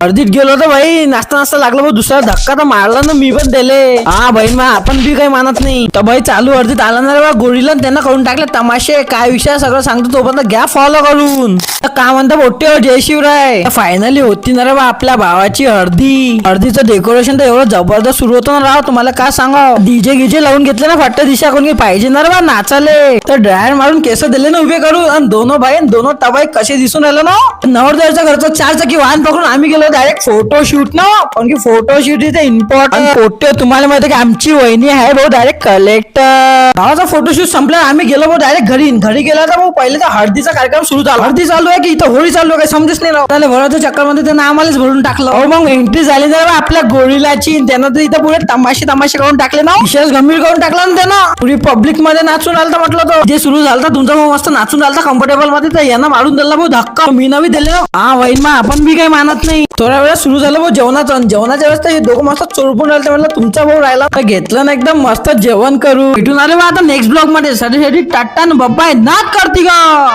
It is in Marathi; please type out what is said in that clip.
हळदीत गेलो होतो भाई, नाचता नाचता लागलो भाऊ, दुसरा धक्का तर मारला ना मी पण त्याले. हा बहीण मा आपण बी काही मानत नाही तर भाई. चालू हळदीत आला ना रे बा, गोळीला त्यांना करून टाकले तमाशे. काय विषय सगळं सांगतो, तोपर्यंत घ्या फॉलो करून. का म्हणता मोठे जय शिवराय. फायनली होती ना रे बा आपल्या भावाची हळदी. हळदीचं डेकोरेशन तर एवढं जबरदस्त सुरू होतं ना राव, तुम्हाला काय सांगा. डीजे गिजे लावून घेतले ना, फट्ट दिशा कोणी पाहिजे ना रे बा नाचाले. तर ड्रायर मारून केस दिले ना उभे करून, आणि दोनो भाई दोनो तबाई कसे दिसून राहिले ना. नवरदेवाच्या घरचं 4 चाकी वाहन पकडून आम्ही गेलो डायरेक्ट फोटोशूट ना. कारण की फोटोशूट इथे इम्पॉर्टंट. फोटो तुम्हाला माहिती की आमची वहिनी आहे भाऊ डायरेक्ट कलेक्टर. भावाचा फोटोशूट संपला, आम्ही गेलो भाऊ डायरेक्ट घरी गेला तर भाऊ पहिले तर हळदीचा कार्यक्रम सुरू झाला. हळदी चालू आहे की इथं होळी चालू आहे, काही समजच नाही राव. त्याला भराच्या चक्करमध्ये त्यांना आम्हालाच भरून टाकलं. हो मग एंट्री झाली ना आपल्या गोळीलाची, त्यांना तर इथं पुढे तमाशे करून टाकले ना. विशेष गंभीर करून टाकला ना त्यांना. पुरी पब्लिक मध्ये नाचून आलं म्हटलं तो जे सुरू झालं तुमचा भाऊ मस्त नाचून आलता कम्फर्टेबल मध्ये, तर यांना मारून दिला भाऊ धक्का. मी नवी दिले. हा वहीन मा आपण बी काही मानत नाही. थोड्या वेळा सुरू झालं भाऊ जेवणाच्या वेळेस हे दोघं मस्त चोरपून राहिले. म्हटलं तुमचा भाऊ राहिला तर घेतलं ना एकदम मस्त जेवण करू. भेटून आले बा आता नेक्स्ट ब्लॉग मध्ये. साठी टाटा बाय नाच करती का.